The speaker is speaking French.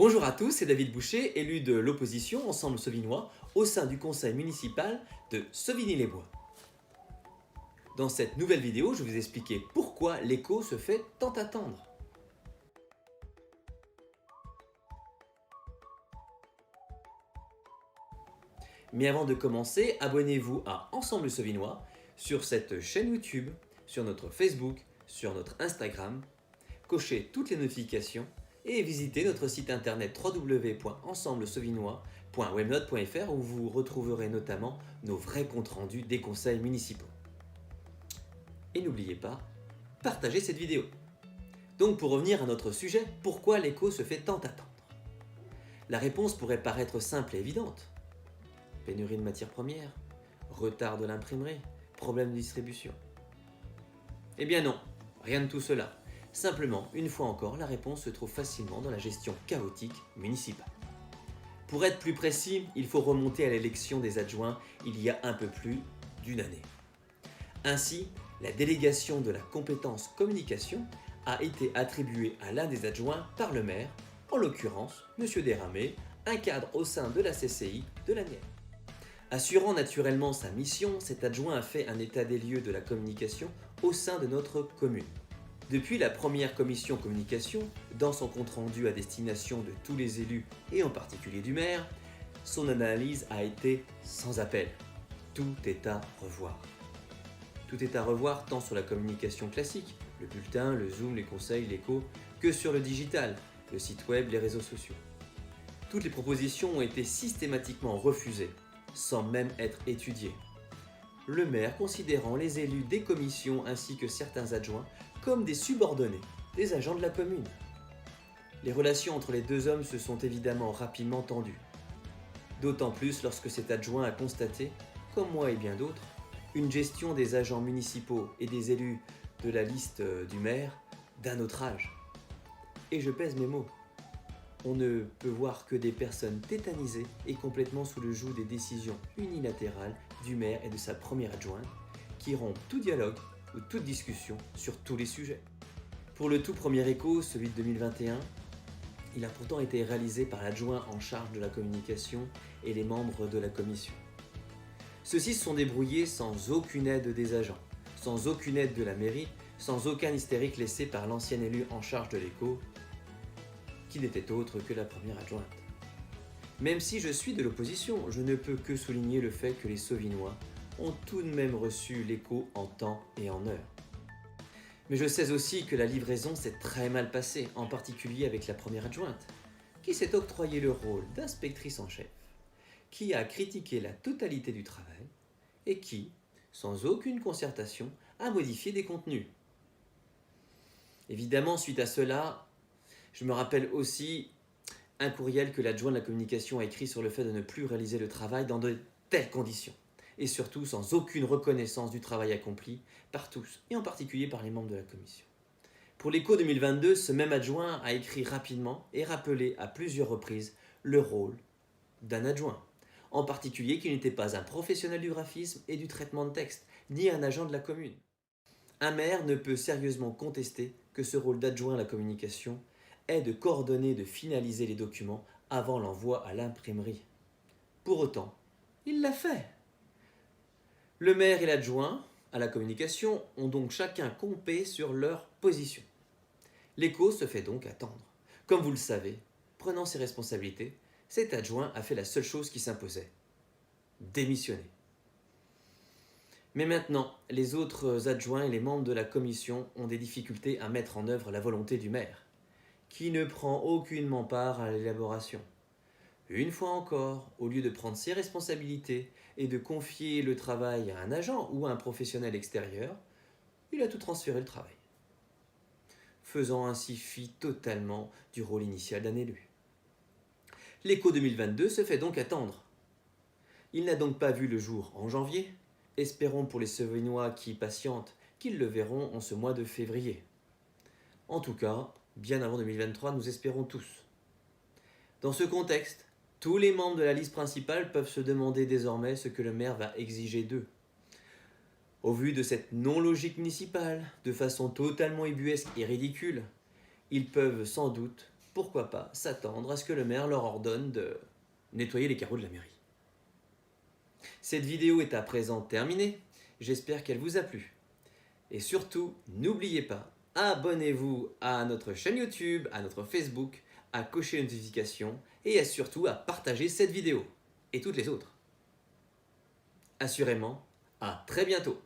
Bonjour à tous, c'est David Boucher, élu de l'opposition Ensemble Sauvignois au sein du conseil municipal de Sauvigny-les-Bois. Dans cette nouvelle vidéo, je vais vous expliquer pourquoi l'écho se fait tant attendre. Mais avant de commencer, abonnez-vous à Ensemble Sauvignois sur cette chaîne YouTube, sur notre Facebook, sur notre Instagram. Cochez toutes les notifications et visitez notre site internet www.ensemblesauvignois.webnote.fr où vous retrouverez notamment nos vrais comptes rendus des conseils municipaux. Et n'oubliez pas, partagez cette vidéo. Donc pour revenir à notre sujet, pourquoi l'écho se fait tant attendre? La réponse pourrait paraître simple et évidente. Pénurie de matières premières, retard de l'imprimerie, problème de distribution. Eh bien non, rien de tout cela. Simplement, une fois encore, la réponse se trouve facilement dans la gestion chaotique municipale. Pour être plus précis, il faut remonter à l'élection des adjoints il y a un peu plus d'une année. Ainsi, la délégation de la compétence communication a été attribuée à l'un des adjoints par le maire, en l'occurrence M. Desramé, un cadre au sein de la CCI de la Nièvre. Assurant naturellement sa mission, cet adjoint a fait un état des lieux de la communication au sein de notre commune. Depuis la première commission communication, dans son compte-rendu à destination de tous les élus et en particulier du maire, son analyse a été sans appel. Tout est à revoir. Tout est à revoir tant sur la communication classique, le bulletin, le Zoom, les conseils, l'écho, que sur le digital, le site web, les réseaux sociaux. Toutes les propositions ont été systématiquement refusées, sans même être étudiées. Le maire considérant les élus des commissions ainsi que certains adjoints comme des subordonnés, des agents de la commune. Les relations entre les deux hommes se sont évidemment rapidement tendues. D'autant plus lorsque cet adjoint a constaté, comme moi et bien d'autres, une gestion des agents municipaux et des élus de la liste du maire d'un autre âge. Et je pèse mes mots. On ne peut voir que des personnes tétanisées et complètement sous le joug des décisions unilatérales du maire et de sa première adjointe qui rompent tout dialogue ou toute discussion sur tous les sujets. Pour le tout premier écho, celui de 2021, il a pourtant été réalisé par l'adjoint en charge de la communication et les membres de la commission. Ceux-ci se sont débrouillés sans aucune aide des agents, sans aucune aide de la mairie, sans aucun hystérique laissé par l'ancien élu en charge de l'écho, qui n'était autre que la première adjointe. Même si je suis de l'opposition, je ne peux que souligner le fait que les Sauvignois ont tout de même reçu l'écho en temps et en heure. Mais je sais aussi que la livraison s'est très mal passée, en particulier avec la première adjointe, qui s'est octroyé le rôle d'inspectrice en chef, qui a critiqué la totalité du travail et qui, sans aucune concertation, a modifié des contenus. Évidemment, suite à cela, je me rappelle aussi un courriel que l'adjoint de la communication a écrit sur le fait de ne plus réaliser le travail dans de telles conditions. Et surtout sans aucune reconnaissance du travail accompli par tous, et en particulier par les membres de la commission. Pour l'écho 2022, ce même adjoint a écrit rapidement et rappelé à plusieurs reprises le rôle d'un adjoint, en particulier qu'il n'était pas un professionnel du graphisme et du traitement de texte, ni un agent de la commune. Un maire ne peut sérieusement contester que ce rôle d'adjoint à la communication est de coordonner et de finaliser les documents avant l'envoi à l'imprimerie. Pour autant, il l'a fait. Le maire et l'adjoint à la communication ont donc chacun campé sur leur position. L'écho se fait donc attendre. Comme vous le savez, prenant ses responsabilités, cet adjoint a fait la seule chose qui s'imposait: démissionner. Mais maintenant, les autres adjoints et les membres de la commission ont des difficultés à mettre en œuvre la volonté du maire, qui ne prend aucunement part à l'élaboration. Une fois encore, au lieu de prendre ses responsabilités et de confier le travail à un agent ou à un professionnel extérieur, il a tout transféré le travail, faisant ainsi fi totalement du rôle initial d'un élu. L'écho 2022 se fait donc attendre. Il n'a donc pas vu le jour en janvier. Espérons pour les Sauvignois qui patientent qu'ils le verront en ce mois de février. En tout cas, bien avant 2023, nous espérons tous. Dans ce contexte, tous les membres de la liste principale peuvent se demander désormais ce que le maire va exiger d'eux. Au vu de cette non-logique municipale, de façon totalement ubuesque et ridicule, ils peuvent sans doute pourquoi pas s'attendre à ce que le maire leur ordonne de nettoyer les carreaux de la mairie. Cette vidéo est à présent terminée, j'espère qu'elle vous a plu. Et surtout, n'oubliez pas, abonnez-vous à notre chaîne YouTube, à notre Facebook, à cocher les notifications et surtout à partager cette vidéo et toutes les autres. Assurément, à très bientôt.